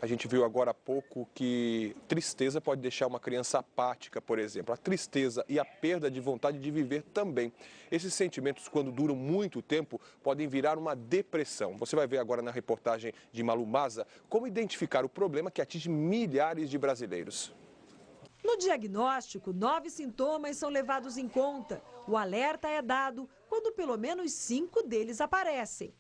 A gente viu agora há pouco que tristeza pode deixar uma criança apática, por exemplo. A tristeza e a perda de vontade de viver também. Esses sentimentos, quando duram muito tempo, podem virar uma depressão. Você vai ver agora na reportagem de Malu Maza como identificar o problema que atinge milhares de brasileiros. No diagnóstico, 9 sintomas são levados em conta. O alerta é dado quando pelo menos 5 deles aparecem.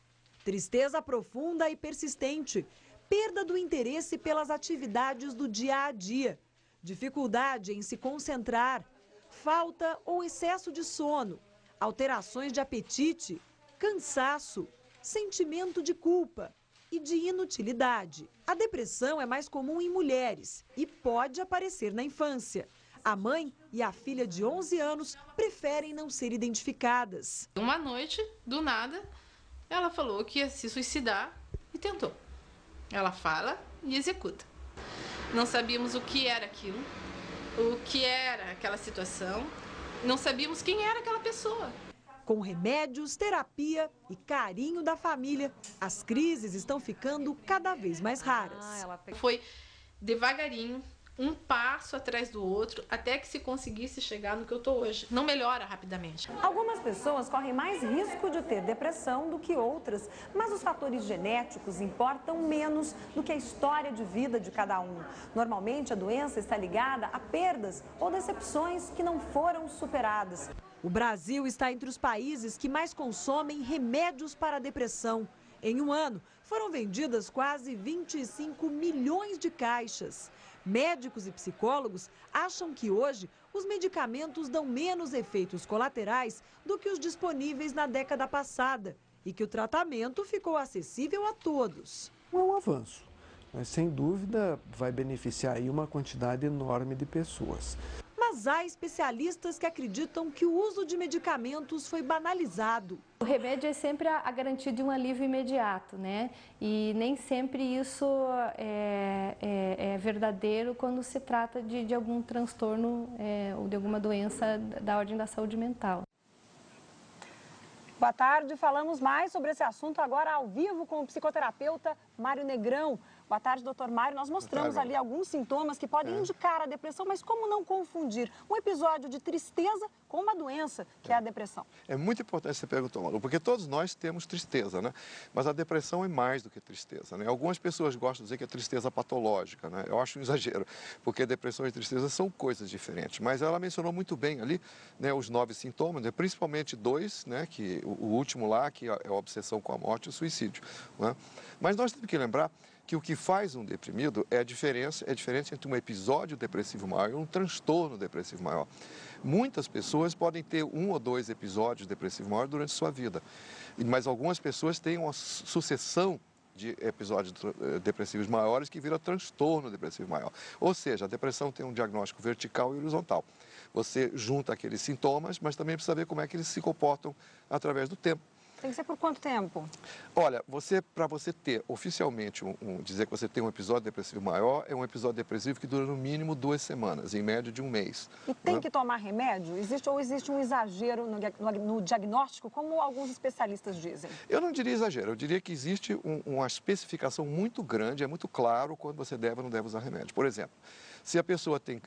Tristeza profunda e persistente, perda do interesse pelas atividades do dia a dia, dificuldade em se concentrar, falta ou excesso de sono, alterações de apetite, cansaço, sentimento de culpa e de inutilidade. A depressão é mais comum em mulheres e pode aparecer na infância. A mãe e a filha de 11 anos preferem não ser identificadas. Uma noite, do nada, ela falou que ia se suicidar e tentou. Ela fala e executa. Não sabíamos o que era aquilo, o que era aquela situação, não sabíamos quem era aquela pessoa. Com remédios, terapia e carinho da família, as crises estão ficando cada vez mais raras. Foi devagarinho, um passo atrás do outro, até que se conseguisse chegar no que eu estou hoje. Não melhora rapidamente. Algumas pessoas correm mais risco de ter depressão do que outras, mas os fatores genéticos importam menos do que a história de vida de cada um. Normalmente, a doença está ligada a perdas ou decepções que não foram superadas. O Brasil está entre os países que mais consomem remédios para a depressão. Em um ano, foram vendidas quase 25 milhões de caixas. Médicos e psicólogos acham que hoje os medicamentos dão menos efeitos colaterais do que os disponíveis na década passada e que o tratamento ficou acessível a todos. É um avanço, mas sem dúvida vai beneficiar aí uma quantidade enorme de pessoas. Mas há especialistas que acreditam que o uso de medicamentos foi banalizado. O remédio é sempre a garantia de um alívio imediato, né? E nem sempre isso é verdadeiro quando se trata de algum transtorno ou de alguma doença da ordem da saúde mental. Boa tarde, falamos mais sobre esse assunto agora ao vivo com o psicoterapeuta Mário Negrão. Boa tarde, doutor Mário. Nós mostramos ali alguns sintomas que podem indicar a depressão, mas como não confundir um episódio de tristeza com uma doença, que é a depressão? É muito importante você perguntar, Malu, porque todos nós temos tristeza, né? Mas a depressão é mais do que tristeza, né? Algumas pessoas gostam de dizer que é tristeza patológica, né? Eu acho um exagero, porque depressão e tristeza são coisas diferentes. Mas ela mencionou muito bem ali, né, os 9 sintomas, né? Principalmente 2, né, que o último lá, que é a obsessão com a morte e o suicídio, né? Mas nós temos que lembrar que o que faz um deprimido é diferente entre um episódio depressivo maior e um transtorno depressivo maior. Muitas pessoas podem ter 1 ou 2 episódios depressivos maiores durante sua vida, mas algumas pessoas têm uma sucessão de episódios depressivos maiores que vira transtorno depressivo maior. Ou seja, a depressão tem um diagnóstico vertical e horizontal. Você junta aqueles sintomas, mas também precisa ver como é que eles se comportam através do tempo. Tem que ser por quanto tempo? Olha, para você ter oficialmente, dizer que você tem um episódio depressivo maior, é um episódio depressivo que dura no mínimo 2 semanas, em média de 1 mês. E tem que tomar remédio? Existe um exagero no diagnóstico, como alguns especialistas dizem? Eu não diria exagero, eu diria que existe uma especificação muito grande, é muito claro quando você deve ou não deve usar remédio. Por exemplo, se a pessoa tem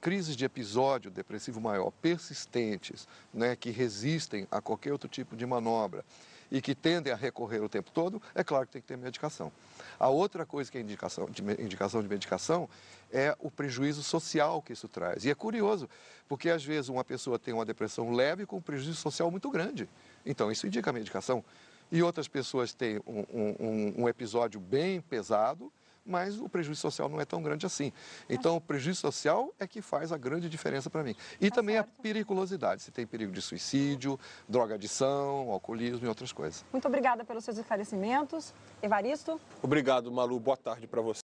crises de episódio depressivo maior persistentes, né, que resistem a qualquer outro tipo de manobra e que tendem a recorrer o tempo todo, é claro que tem que ter medicação. A outra coisa que é indicação de medicação é o prejuízo social que isso traz. E é curioso, porque às vezes uma pessoa tem uma depressão leve com um prejuízo social muito grande. Então isso indica a medicação. E outras pessoas têm um episódio bem pesado, mas o prejuízo social não é tão grande assim. Então, o prejuízo social é que faz a grande diferença para mim. E também a periculosidade, se tem perigo de suicídio, drogadição, alcoolismo e outras coisas. Muito obrigada pelos seus esclarecimentos. Evaristo? Obrigado, Malu. Boa tarde para você.